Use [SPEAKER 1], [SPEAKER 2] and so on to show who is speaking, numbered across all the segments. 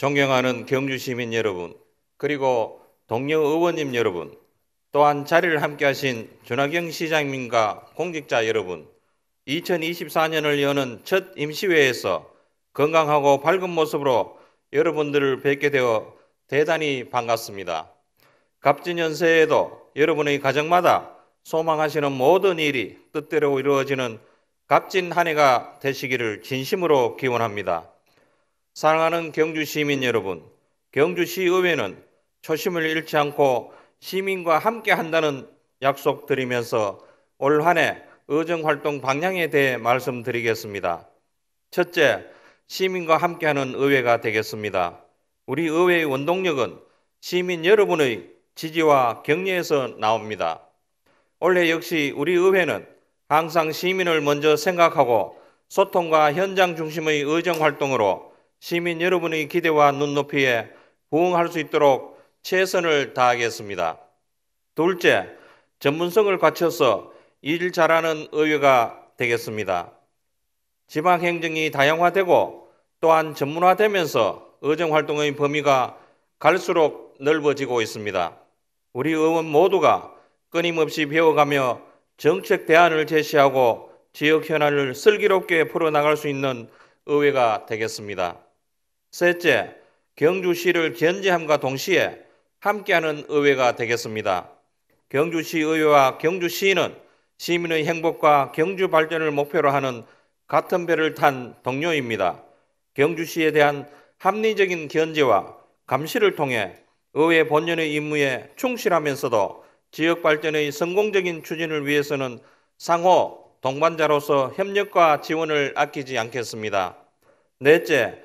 [SPEAKER 1] 존경하는 경주 시민 여러분, 그리고 동료 의원님 여러분, 또한 자리를 함께 하신 준하경 시장님과 공직자 여러분, 2024년을 여는 첫 임시회에서 건강하고 밝은 모습으로 여러분들을 뵙게 되어 대단히 반갑습니다. 갑진년 새해에도 여러분의 가정마다 소망하시는 모든 일이 뜻대로 이루어지는 값진 한 해가 되시기를 진심으로 기원합니다. 사랑하는 경주 시민 여러분, 경주시의회는 초심을 잃지 않고 시민과 함께 한다는 약속 드리면서 올 한 해 의정활동 방향에 대해 말씀드리겠습니다. 첫째, 시민과 함께하는 의회가 되겠습니다. 우리 의회의 원동력은 시민 여러분의 지지와 격려에서 나옵니다. 올해 역시 우리 의회는 항상 시민을 먼저 생각하고 소통과 현장 중심의 의정활동으로 시민 여러분의 기대와 눈높이에 부응할 수 있도록 최선을 다하겠습니다. 둘째, 전문성을 갖춰서 일 잘하는 의회가 되겠습니다. 지방행정이 다양화되고 또한 전문화되면서 의정활동의 범위가 갈수록 넓어지고 있습니다. 우리 의원 모두가 끊임없이 배워가며 정책 대안을 제시하고 지역 현안을 슬기롭게 풀어나갈 수 있는 의회가 되겠습니다. 셋째, 경주시를 견제함과 동시에 함께하는 의회가 되겠습니다. 경주시의회와 경주시는 시민의 행복과 경주 발전을 목표로 하는 같은 배를 탄 동료입니다. 경주시에 대한 합리적인 견제와 감시를 통해 의회 본연의 임무에 충실하면서도 지역 발전의 성공적인 추진을 위해서는 상호 동반자로서 협력과 지원을 아끼지 않겠습니다. 넷째,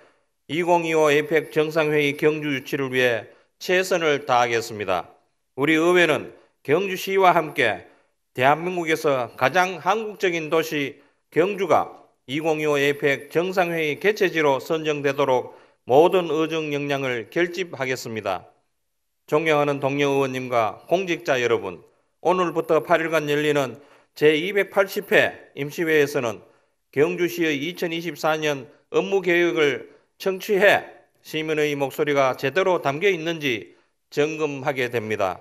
[SPEAKER 1] 2025 에이펙 정상회의 경주 유치를 위해 최선을 다하겠습니다. 우리 의회는 경주시와 함께 대한민국에서 가장 한국적인 도시 경주가 2025 에이펙 정상회의 개최지로 선정되도록 모든 의정 역량을 결집하겠습니다. 존경하는 동료 의원님과 공직자 여러분, 오늘부터 8일간 열리는 제280회 임시회에서는 경주시의 2024년 업무계획을 청취해 시민의 목소리가 제대로 담겨 있는지 점검하게 됩니다.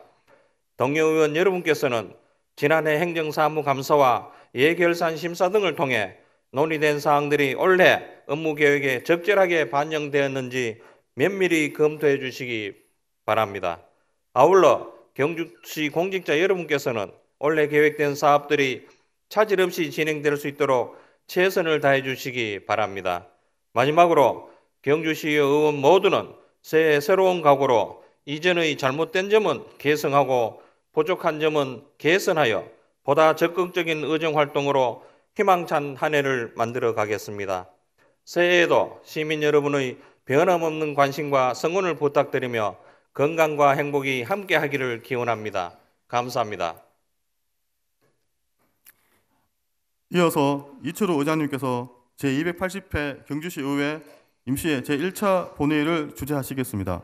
[SPEAKER 1] 동료 의원 여러분께서는 지난해 행정사무감사와 예결산 심사 등을 통해 논의된 사항들이 올해 업무계획에 적절하게 반영되었는지 면밀히 검토해 주시기 바랍니다. 아울러 경주시 공직자 여러분께서는 올해 계획된 사업들이 차질 없이 진행될 수 있도록 최선을 다해 주시기 바랍니다. 마지막으로 경주시의 의원 모두는 새해 새로운 각오로 이전의 잘못된 점은 개선하고 부족한 점은 개선하여 보다 적극적인 의정활동으로 희망찬 한 해를 만들어 가겠습니다. 새해에도 시민 여러분의 변함없는 관심과 성원을 부탁드리며 건강과 행복이 함께하기를 기원합니다. 감사합니다.
[SPEAKER 2] 이어서 이철우 의장님께서 제280회 경주시 의회 임시회 제1차 본회의를 주재하시겠습니다.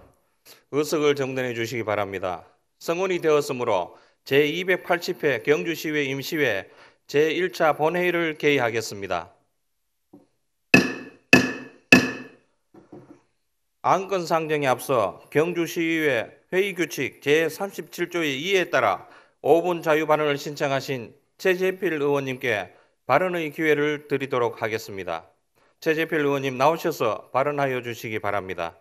[SPEAKER 1] 의석을 정돈해 주시기 바랍니다. 성원이 되었으므로 제280회 경주시의회 임시회 제1차 본회의를 개의하겠습니다. 안건 상정에 앞서 경주시의회 회의규칙 제37조의 2에 따라 5분 자유 발언을 신청하신 최재필 의원님께 발언의 기회를 드리도록 하겠습니다. 최재필 의원님 나오셔서 발언하여 주시기 바랍니다.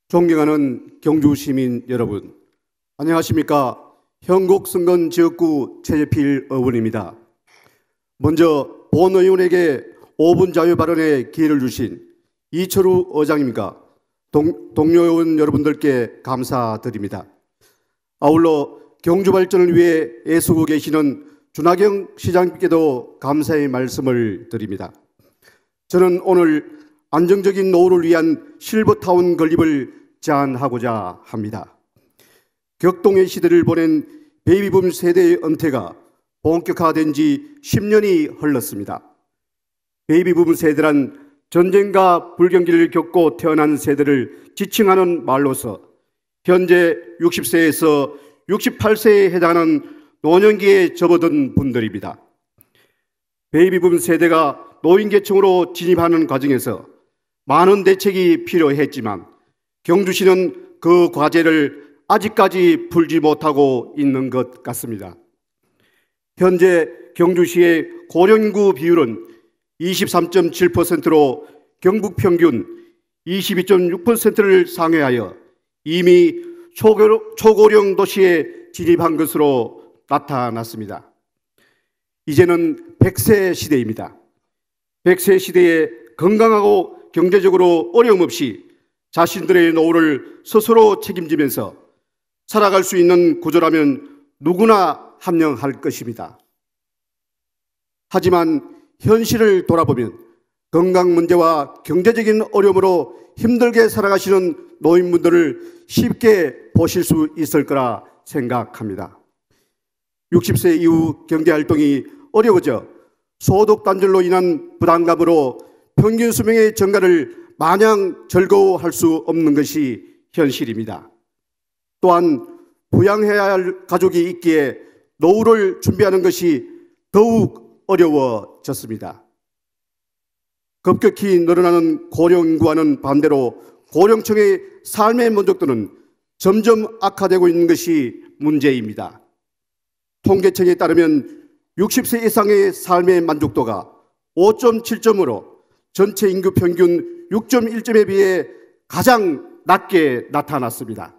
[SPEAKER 3] 존경하는 경주 시민 여러분, 안녕하십니까? 형곡성건 지역구 최재필 의원입니다. 먼저 본의원에게 5분 자유 발언의 기회를 주신 이철우 의장님과 동료 의원 여러분들께 감사드립니다. 아울러 경주 발전을 위해 애쓰고 계시는 준하경 시장님께도 감사의 말씀을 드립니다. 저는 오늘 안정적인 노후를 위한 실버타운 건립을 제안하고자 합니다. 격동의 시대를 보낸 베이비붐 세대의 은퇴가 본격화된 지 10년이 흘렀습니다. 베이비붐 세대란 전쟁과 불경기를 겪고 태어난 세대를 지칭하는 말로서 현재 60세에서 68세에 해당하는 노년기에 접어든 분들입니다. 베이비붐 세대가 노인계층으로 진입하는 과정에서 많은 대책이 필요했지만 경주시는 그 과제를 아직까지 풀지 못하고 있는 것 같습니다. 현재 경주시의 고령인구 비율은 23.7%로 경북 평균 22.6%를 상회하여 이미 초고령 도시에 진입한 것으로 나타났습니다. 이제는 100세 시대입니다. 100세 시대에 건강하고 경제적으로 어려움 없이 자신들의 노후를 스스로 책임지면서 살아갈 수 있는 구조라면 누구나 함령할 것입니다. 하지만 현실을 돌아보면 건강 문제와 경제적인 어려움으로 힘들게 살아가시는 노인분들을 쉽게 보실 수 있을 거라 생각합니다. 60세 이후 경제활동이 어려워져 소득 단절로 인한 부담감으로 평균 수명의 증가를 마냥 즐거워할 수 없는 것이 현실입니다. 또한 부양해야 할 가족이 있기에 노후를 준비하는 것이 더욱 어려워졌습니다. 급격히 늘어나는 고령 인구와는 반대로 고령층의 삶의 만족도는 점점 악화되고 있는 것이 문제입니다. 통계청에 따르면 60세 이상의 삶의 만족도가 5.7점으로 전체 인구 평균 6.1점에 비해 가장 낮게 나타났습니다.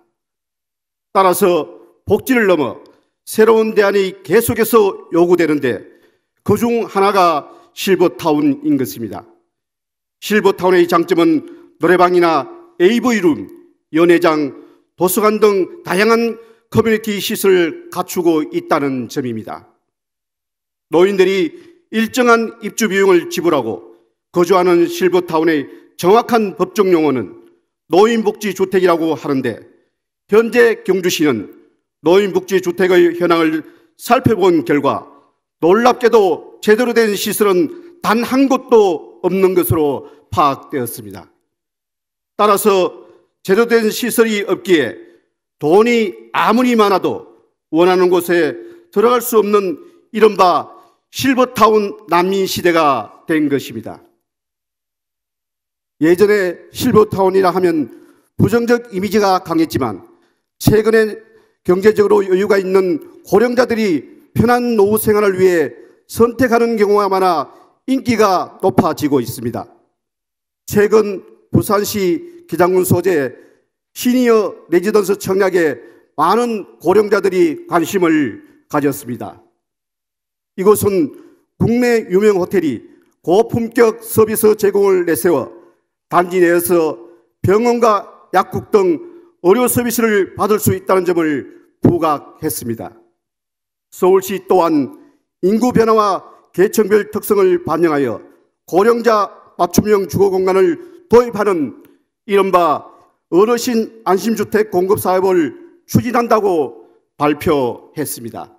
[SPEAKER 3] 따라서 복지를 넘어 새로운 대안이 계속해서 요구되는데 그중 하나가 실버타운인 것입니다. 실버타운의 장점은 노래방이나 AV룸, 연회장, 도서관 등 다양한 커뮤니티 시설을 갖추고 있다는 점입니다. 노인들이 일정한 입주 비용을 지불하고 거주하는 실버타운의 정확한 법적 용어는 노인복지주택이라고 하는데 현재 경주시는 노인복지주택의 현황을 살펴본 결과 놀랍게도 제대로 된 시설은 단 한 곳도 없는 것으로 파악되었습니다. 따라서 제대로 된 시설이 없기에 돈이 아무리 많아도 원하는 곳에 들어갈 수 없는 이른바 실버타운 난민 시대가 된 것입니다. 예전에 실버타운이라 하면 부정적 이미지가 강했지만 최근에 경제적으로 여유가 있는 고령자들이 편한 노후 생활을 위해 선택하는 경우가 많아 인기가 높아지고 있습니다. 최근 부산시 기장군 소재 시니어 레지던스 청약에 많은 고령자들이 관심을 가졌습니다. 이곳은 국내 유명 호텔이 고품격 서비스 제공을 내세워 단지 내에서 병원과 약국 등 의료 서비스를 받을 수 있다는 점을 부각했습니다. 서울시 또한 인구 변화와 계층별 특성을 반영하여 고령자 맞춤형 주거공간을 도입하는 이른바 어르신 안심주택 공급 사업을 추진한다고 발표했습니다.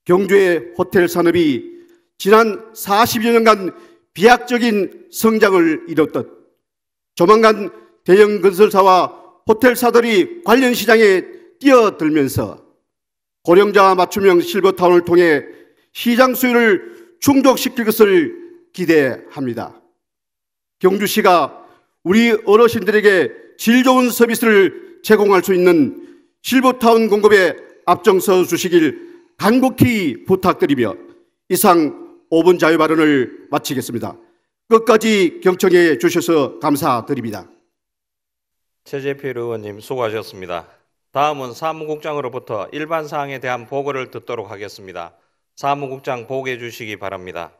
[SPEAKER 3] 경주의 호텔 산업이 지난 40여 년간 비약적인 성장을 이뤘듯 조만간 대형 건설사와 호텔사들이 관련 시장에 뛰어들면서 고령자 맞춤형 실버타운을 통해 시장 수요를 충족시킬 것을 기대합니다. 경주시가 우리 어르신들에게 질 좋은 서비스를 제공할 수 있는 실버타운 공급에 앞장서 주시길 간곡히 부탁드리며 이상 5분 자유발언을 마치겠습니다. 끝까지 경청해 주셔서 감사드립니다.
[SPEAKER 1] 최재필 의원님 수고하셨습니다. 다음은 사무국장으로부터 일반 사항에 대한 보고를 듣도록 하겠습니다. 사무국장 보고해 주시기 바랍니다.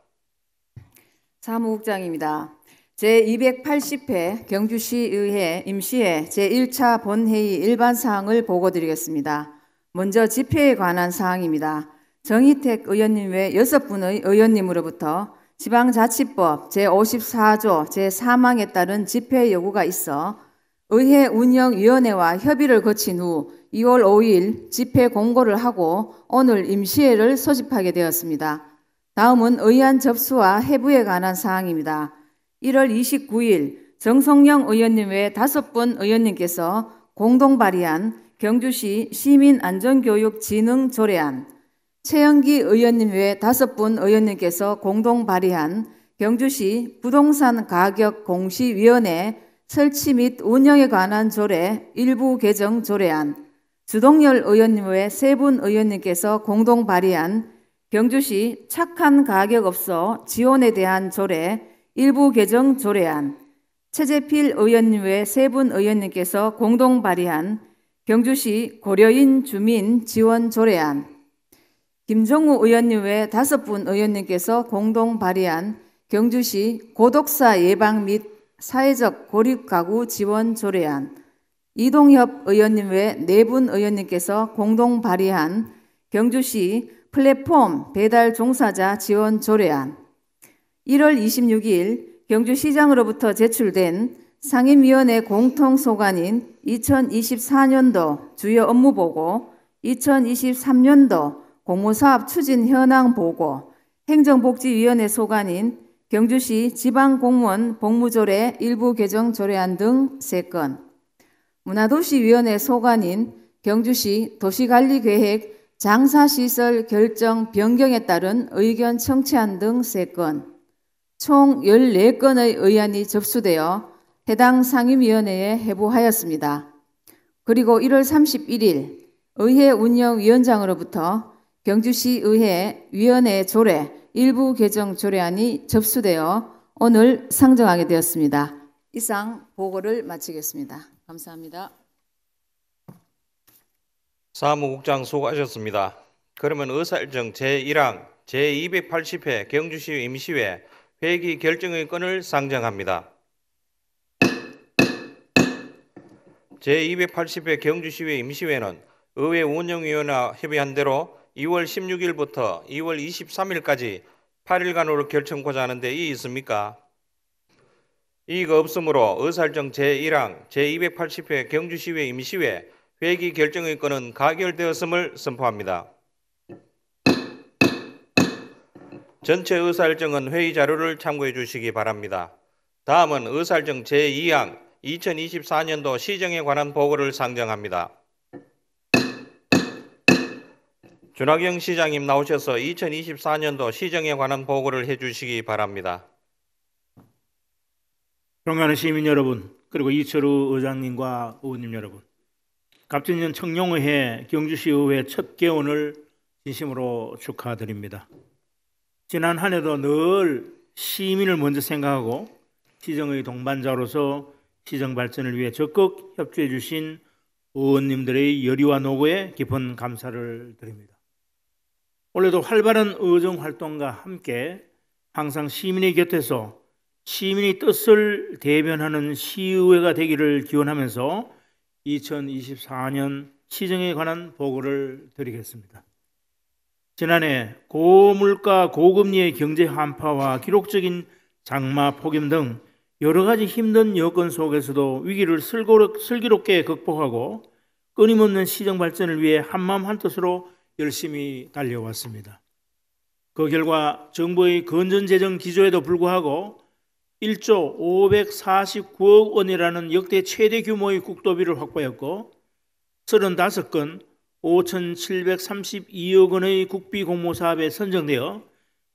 [SPEAKER 4] 사무국장입니다. 제280회 경주시의회 임시회 제1차 본회의 일반 사항을 보고드리겠습니다. 먼저 집회에 관한 사항입니다. 정희택 의원님 외 6분의 의원님으로부터 지방자치법 제54조 제3항에 따른 집회 요구가 있어 의회 운영위원회와 협의를 거친 후 2월 5일 집회 공고를 하고 오늘 임시회를 소집하게 되었습니다. 다음은 의안 접수와 해부에 관한 사항입니다. 1월 29일 정성영 의원님 외 5분 의원님께서 공동 발의한 경주시 시민안전교육 진흥 조례안, 최영기 의원님 외 5분 의원님께서 공동 발의한 경주시 부동산 가격 공시위원회 설치 및 운영에 관한 조례 일부 개정 조례안, 주동열 의원님 외 3분 의원님께서 공동 발의한 경주시 착한 가격업소 지원에 대한 조례 일부 개정 조례안, 최재필 의원님 외 3분 의원님께서 공동 발의한 경주시 고려인 주민 지원 조례안, 김정우 의원님 외 5분 의원님께서 공동 발의한 경주시 고독사 예방 및 사회적 고립 가구 지원 조례안, 이동협 의원님 외 4분 의원님께서 공동 발의한 경주시 플랫폼 배달 종사자 지원 조례안, 1월 26일 경주시장으로부터 제출된 상임위원회 공통소관인 2024년도 주요 업무보고, 2023년도 공모사업 추진 현황 보고, 행정복지위원회 소관인 경주시 지방공무원 복무조례 일부 개정 조례안 등 3건, 문화도시위원회 소관인 경주시 도시관리계획 장사시설 결정 변경에 따른 의견 청취안 등 3건, 총 14건의 의안이 접수되어 해당 상임위원회에 회부하였습니다. 그리고 1월 31일 의회 운영위원장으로부터 경주시의회 위원회 조례 일부 개정 조례안이 접수되어 오늘 상정하게 되었습니다. 이상 보고를 마치겠습니다. 감사합니다.
[SPEAKER 1] 사무국장 수고하셨습니다. 그러면 의사일정 제1항 제280회 경주시 임시회 회기 결정의 건을 상정합니다. 제280회 경주시회 임시회는 의회 운영위원회 협의한 대로 2월 16일부터 2월 23일까지 8일간으로 결정코자 하는데 이의 있습니까? 이의가 없으므로 의사일정 제1항 제280회 경주시회 임시회 회기 결정의 건은 가결되었음을 선포합니다. 전체 의사일정은 회의 자료를 참고해 주시기 바랍니다. 다음은 의사일정 제2항 2024년도 시정에 관한 보고를 상정합니다. 준하경 시장님 나오셔서 2024년도 시정에 관한 보고를 해주시기 바랍니다.
[SPEAKER 5] 존경하는 시민 여러분, 그리고 이철우 의장님과 의원님 여러분, 갑진년 청룡의회 경주시의회 첫 개원을 진심으로 축하드립니다. 지난 한 해도 늘 시민을 먼저 생각하고 시정의 동반자로서 시정 발전을 위해 적극 협조해 주신 의원님들의 열의와 노고에 깊은 감사를 드립니다. 올해도 활발한 의정 활동과 함께 항상 시민의 곁에서 시민의 뜻을 대변하는 시의회가 되기를 기원하면서 2024년 시정에 관한 보고를 드리겠습니다. 지난해 고물가 고금리의 경제 한파와 기록적인 장마 폭염 등 여러 가지 힘든 여건 속에서도 위기를 슬기롭게 극복하고 끊임없는 시정 발전을 위해 한마음 한뜻으로 열심히 달려왔습니다. 그 결과 정부의 건전재정 기조에도 불구하고 1조 549억 원이라는 역대 최대 규모의 국도비를 확보했고 35건 5,732억 원의 국비 공모 사업에 선정되어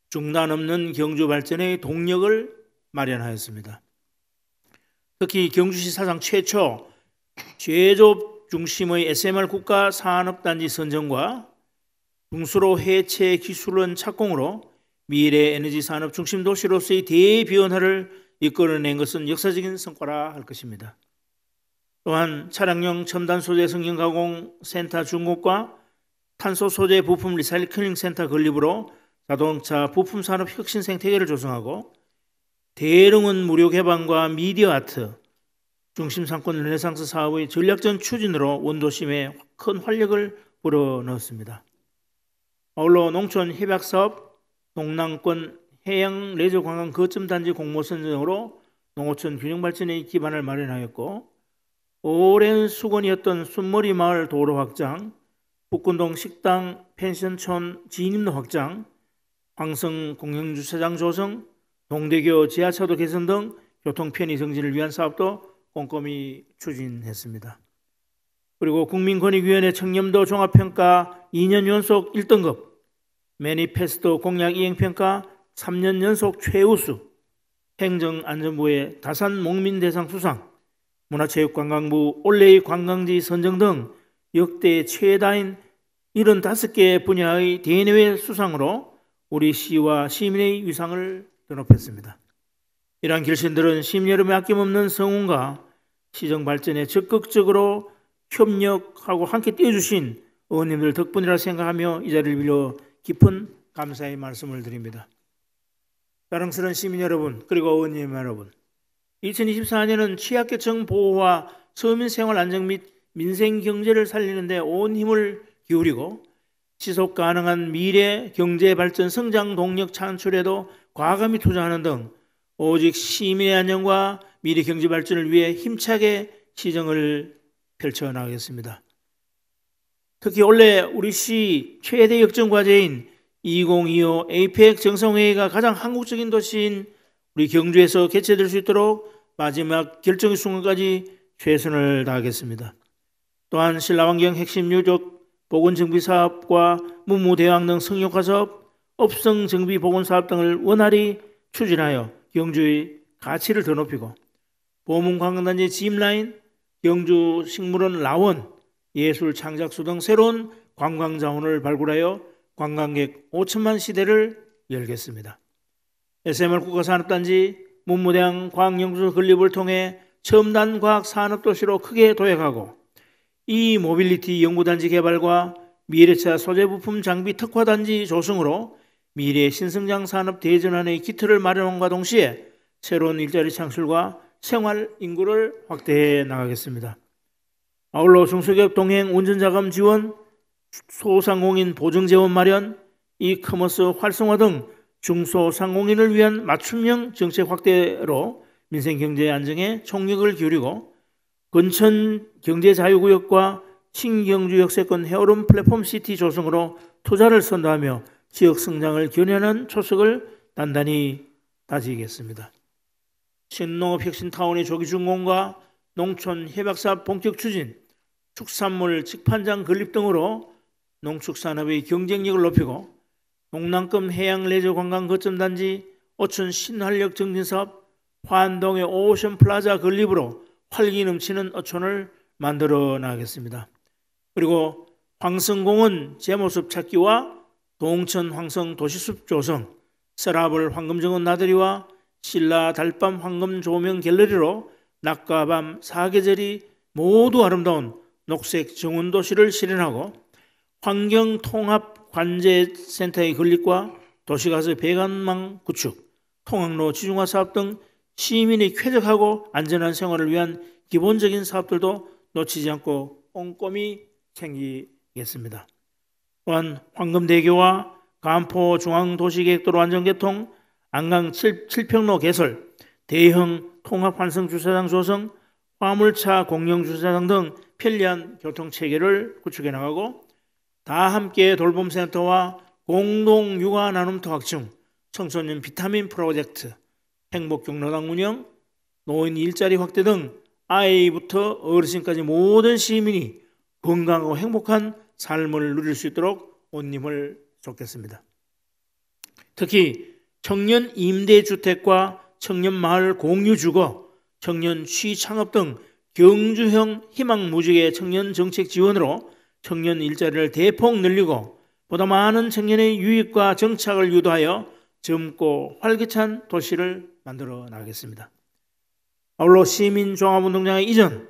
[SPEAKER 5] 중단 없는 경주 발전의 동력을 마련하였습니다. 특히 경주시 사상 최초 제조업 중심의 SMR 국가 산업단지 선정과 중수로 해체 기술원 착공으로 미래 에너지 산업 중심 도시로서의 대변화를 이끌어낸 것은 역사적인 성과라 할 것입니다. 또한 차량용 첨단 소재 성형 가공 센터 준공과 탄소 소재 부품 리사이클링 센터 건립으로 자동차 부품 산업 혁신 생태계를 조성하고 대릉원 무료 개방과 미디어 아트 중심 상권 르네상스 사업의 전략적 추진으로 원도심에 큰 활력을 불어넣었습니다. 아울러 농촌 협약 사업, 동남권 해양 레저 관광 거점 단지 공모 선정으로 농어촌 균형 발전의 기반을 마련하였고 오랜 수건이었던 순머리 마을 도로 확장, 북군동 식당 펜션촌 진입로 확장, 황성 공영주차장 조성, 동대교 지하차도 개선 등 교통 편의 정진을 위한 사업도 꼼꼼히 추진했습니다. 그리고 국민권익위원회 청렴도 종합평가 2년 연속 1등급, 매니페스토 공약 이행평가 3년 연속 최우수, 행정안전부의 다산 목민대상 수상, 문화체육관광부 올해의 관광지 선정 등 역대 최다인 75개 분야의 대내외 수상으로 우리 시와 시민의 위상을 드높였습니다. 이러한 결신들은 시민 여러분의 아낌없는 성원과 시정 발전에 적극적으로 협력하고 함께 뛰어주신 의원님들 덕분이라 생각하며 이 자리를 빌려 깊은 감사의 말씀을 드립니다. 사랑스러운 시민 여러분, 그리고 의원님 여러분, 2024년은 취약계층 보호와 서민생활 안정 및 민생 경제를 살리는 데 온 힘을 기울이고 지속 가능한 미래 경제 발전 성장 동력 창출에도 과감히 투자하는 등 오직 시민의 안녕과 미래 경제 발전을 위해 힘차게 시정을 펼쳐나가겠습니다. 특히 올해 우리 시 최대 역점 과제인 2025 APEC 정상회의가 가장 한국적인 도시인 우리 경주에서 개최될 수 있도록 마지막 결정의 순간까지 최선을 다하겠습니다. 또한 신라환경 핵심 유적 보건정비 사업과 문무대왕 등 성역화 사업, 업성 정비 보건 사업 등을 원활히 추진하여 경주의 가치를 더 높이고 보문관광단지 짚라인, 경주 식물원 라원, 예술 창작소 등 새로운 관광자원을 발굴하여 관광객 5천만 시대를 열겠습니다. SMR 국가산업단지 문무대왕 과학연구소 건립을 통해 첨단 과학 산업도시로 크게 도약하고 이 모빌리티 연구단지 개발과 미래차 소재부품 장비 특화단지 조성으로 미래 신성장 산업 대전환의 기틀을 마련함과 동시에 새로운 일자리 창출과 생활 인구를 확대해 나가겠습니다. 아울러 중소기업 동행 운전자금 지원, 소상공인 보증재원 마련, 이커머스 활성화 등 중소상공인을 위한 맞춤형 정책 확대로 민생경제 안정에 총력을 기울이고 근천 경제자유구역과 신경주 역세권 헤어룸 플랫폼 시티 조성으로 투자를 선도하며 지역 성장을 견인하는 초석을 단단히 다지겠습니다. 신농업 혁신타운의 조기 준공과 농촌 해박사업 본격 추진, 축산물 직판장 건립 등으로 농축산업의 경쟁력을 높이고 동남권 해양 레저 관광 거점단지, 오천 신활력 정진사업, 화안동의 오션 플라자 건립으로 활기 넘치는 어촌을 만들어 나가겠습니다. 그리고 황성공원 제모습 찾기와 동천 황성 도시숲 조성, 서라벌 황금정원 나들이와 신라 달밤 황금 조명 갤러리로 낮과 밤 사계절이 모두 아름다운 녹색 정원도시를 실현하고 환경통합관제센터의 건립과 도시가스 배관망 구축, 통학로 지중화 사업 등 시민의 쾌적하고 안전한 생활을 위한 기본적인 사업들도 놓치지 않고 꼼꼼히 챙기겠습니다. 또한 황금대교와 간포 중앙도시계획도로 안전개통, 안강 7평로 개설, 대형 통합환승주차장 조성, 화물차 공영주차장 등 편리한 교통체계를 구축해 나가고 다함께 돌봄센터와 공동육아 나눔터 확충, 청소년 비타민 프로젝트, 행복경로당 운영, 노인 일자리 확대 등 아이부터 어르신까지 모든 시민이 건강하고 행복한 삶을 누릴 수 있도록 온 힘을 쏟겠습니다. 특히 청년 임대주택과 청년 마을 공유주거, 청년 취창업 등 경주형 희망무직의 청년 정책 지원으로 청년 일자리를 대폭 늘리고 보다 많은 청년의 유입과 정착을 유도하여 젊고 활기찬 도시를 만들어 나가겠습니다. 아울러 시민종합운동장의 이전,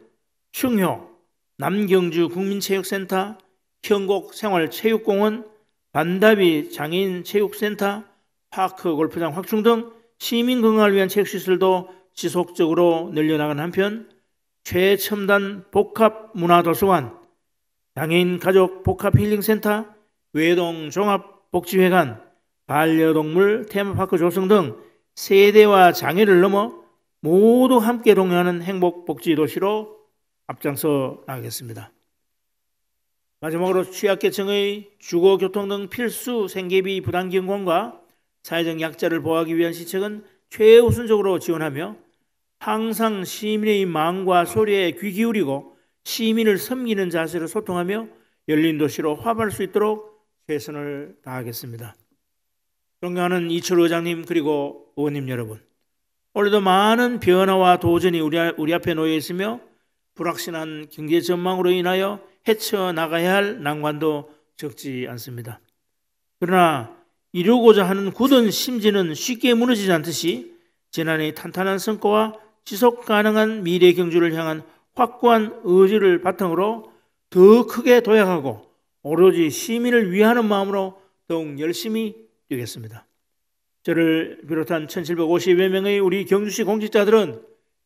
[SPEAKER 5] 충효, 남경주 국민체육센터, 현곡 생활체육공원, 반다비 장애인체육센터, 파크 골프장 확충 등 시민 건강을 위한 체육시설도 지속적으로 늘려나가는 한편 최첨단 복합문화도서관, 장애인 가족 복합힐링센터, 외동 종합복지회관, 반려동물 테마파크 조성 등 세대와 장애를 넘어 모두 함께 동행하는 행복복지도시로 앞장서 나가겠습니다. 마지막으로 취약계층의 주거, 교통 등 필수 생계비 부담 경감과 사회적 약자를 보호하기 위한 시책은 최우선적으로 지원하며 항상 시민의 마음과 소리에 귀 기울이고 시민을 섬기는 자세로 소통하며 열린 도시로 화합할 수 있도록 최선을 다하겠습니다. 존경하는 이철우 의장님 그리고 의원님 여러분, 올해도 많은 변화와 도전이 우리 앞에 놓여 있으며 불확실한 경제 전망으로 인하여 헤쳐나가야 할 난관도 적지 않습니다. 그러나 이루고자 하는 굳은 심지는 쉽게 무너지지 않듯이 지난해의 탄탄한 성과와 지속 가능한 미래 경주를 향한 확고한 의지를 바탕으로 더 크게 도약하고 오로지 시민을 위하는 마음으로 더욱 열심히 뛰겠습니다. 저를 비롯한 1750여 명의 우리 경주시 공직자들은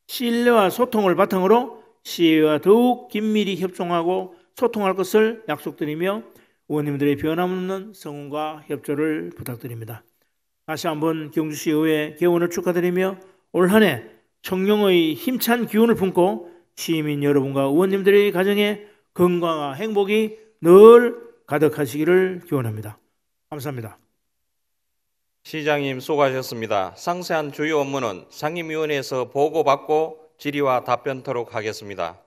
[SPEAKER 5] 신뢰와 소통을 바탕으로 시의회와 더욱 긴밀히 협동하고 소통할 것을 약속드리며 의원님들의 변함없는 성원과 협조를 부탁드립니다. 다시 한번 경주시의회 개원을 축하드리며 올 한 해 청룡의 힘찬 기운을 품고 시민 여러분과 의원님들의 가정에 건강과 행복이 늘 가득하시기를 기원합니다. 감사합니다.
[SPEAKER 1] 시장님 수고하셨습니다. 상세한 주요 업무는 상임위원회에서 보고받고 질의와 답변토록 하겠습니다.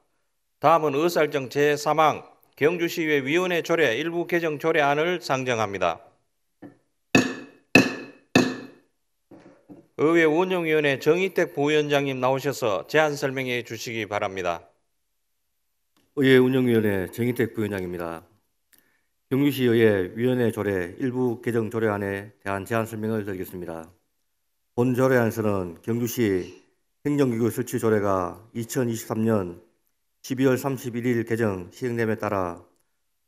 [SPEAKER 1] 다음은 의사일정 제3항 경주시의회 위원회 조례 일부 개정 조례안을 상정합니다. 의회 운영위원회 정희택 부위원장님 나오셔서 제안 설명해 주시기 바랍니다.
[SPEAKER 6] 의회 운영위원회 정희택 부위원장입니다. 경주시의회 위원회 조례 일부 개정 조례안에 대한 제안 설명을 드리겠습니다. 본 조례안에서는 경주시 행정기구 설치 조례가 2023년 12월 31일 개정 시행됨에 따라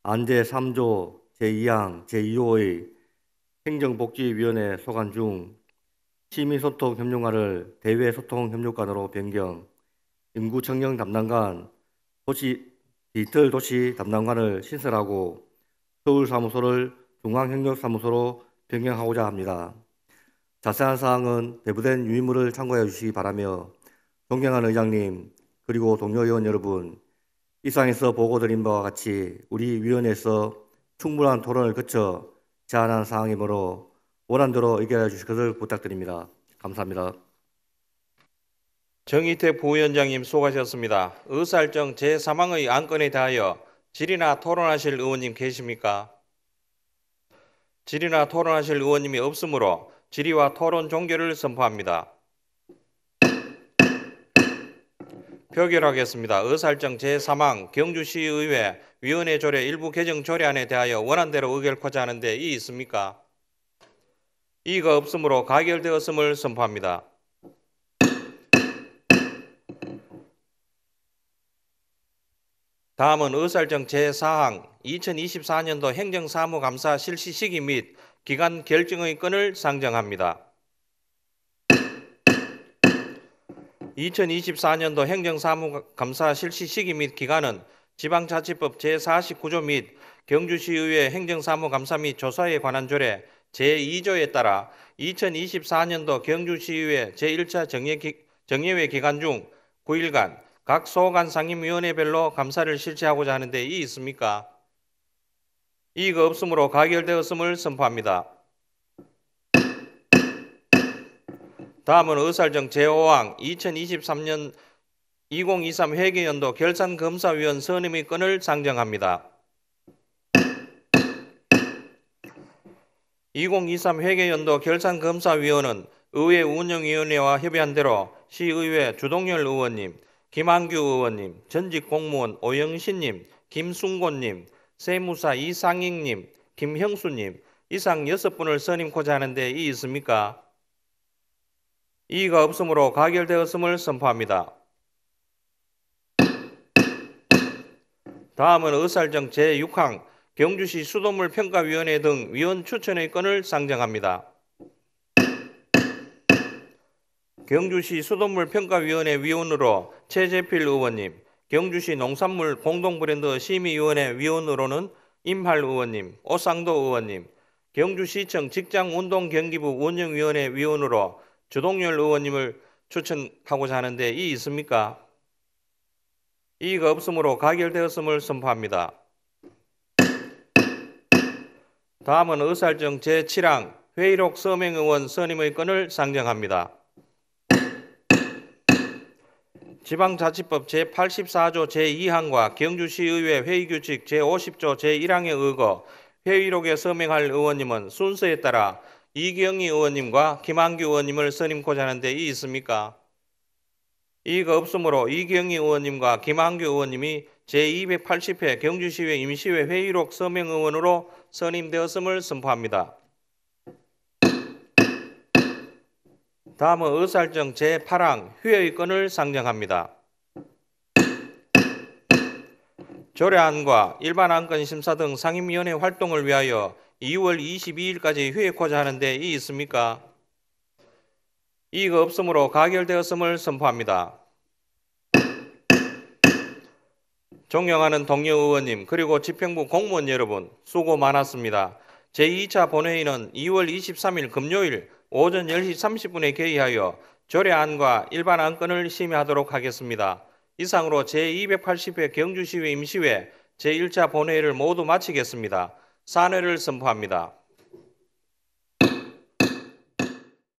[SPEAKER 6] 안제 3조 제2항 제2호의 행정복지위원회 소관 중 시민소통협력관을 대외소통협력관으로 변경, 인구청령 담당관, 디지털도시 담당관을 신설하고 서울사무소를 중앙협력사무소로 변경하고자 합니다. 자세한 사항은 배부된 유인물을 참고해 주시기 바라며 존경하는 의장님 그리고 동료 의원 여러분, 이상에서 보고드린 바와 같이 우리 위원회에서 충분한 토론을 거쳐 제안한 사항이므로 원안대로 의결해 주실 것을 부탁드립니다. 감사합니다.
[SPEAKER 1] 정희택 부위원장님 수고하셨습니다. 의사일정 제3항의 안건에 대하여 질의나 토론하실 의원님 계십니까? 질의나 토론하실 의원님이 없으므로 질의와 토론 종결을 선포합니다. 표결하겠습니다. 의사일정 제3항 경주시의회 위원회 조례 일부 개정 조례안에 대하여 원안대로 의결코자 하는 데 이의 있습니까? 이의가 없으므로 가결되었음을 선포합니다. 다음은 의사일정 제4항 2024년도 행정사무감사 실시 시기 및 기간 결정의 건을 상정합니다. 2024년도 행정사무감사 실시 시기 및 기간은 지방자치법 제49조 및 경주시의회 행정사무감사 및 조사에 관한 조례 제2조에 따라 2024년도 경주시의회 제1차 정예회 기간 중 9일간 각 소관 상임위원회별로 감사를 실시하고자 하는데 이의 있습니까? 이의가 없으므로 가결되었음을 선포합니다. 다음은 의사일정 제5항 2023년 2023 회계연도 결산검사위원 선임의 건을 상정합니다. 2023 회계연도 결산검사위원은 의회 운영위원회와 협의한 대로 시의회 주동열 의원님, 김한규 의원님, 전직 공무원 오영신님, 김순곤님, 세무사 이상익님, 김형수님 이상 6분을 선임코자 하는데 이의 있습니까? 이의가 없으므로 가결되었음을 선포합니다. 다음은 의사일정 제6항 경주시 수돗물 평가위원회 등 위원 추천의 건을 상정합니다. 경주시 수돗물 평가위원회 위원으로 최재필 의원님, 경주시 농산물 공동브랜드 심의위원회 위원으로는 임할 의원님, 오상도 의원님, 경주시청 직장운동경기부 운영위원회 위원으로 주동열 의원님을 추천하고자 하는데 이의 있습니까? 이의가 없으므로 가결되었음을 선포합니다. 다음은 의사일정 제7항 회의록 서명의원 선임의 건을 상정합니다. 지방자치법 제84조 제2항과 경주시의회 회의규칙 제50조 제1항에 의거 회의록에 서명할 의원님은 순서에 따라 이경희 의원님과 김한규 의원님을 선임코자 하는 데 이의 있습니까? 이의가 없으므로 이경희 의원님과 김한규 의원님이 제280회 경주시의회 임시회 회의록 서명 의원으로 선임되었음을 선포합니다. 다음은 의사일정 제8항 휴회의권을 상정합니다. 조례안과 일반 안건 심사 등 상임위원회 활동을 위하여 2월 22일까지 휴회코자 하는 데 이의 있습니까? 이의가 없으므로 가결되었음을 선포합니다. 존경하는 동료 의원님 그리고 집행부 공무원 여러분 수고 많았습니다. 제2차 본회의는 2월 23일 금요일 오전 10시 30분에 개의하여 조례안과 일반 안건을 심의하도록 하겠습니다. 이상으로 제280회 경주시의회 임시회 제1차 본회의를 모두 마치겠습니다. 산회를 선포합니다.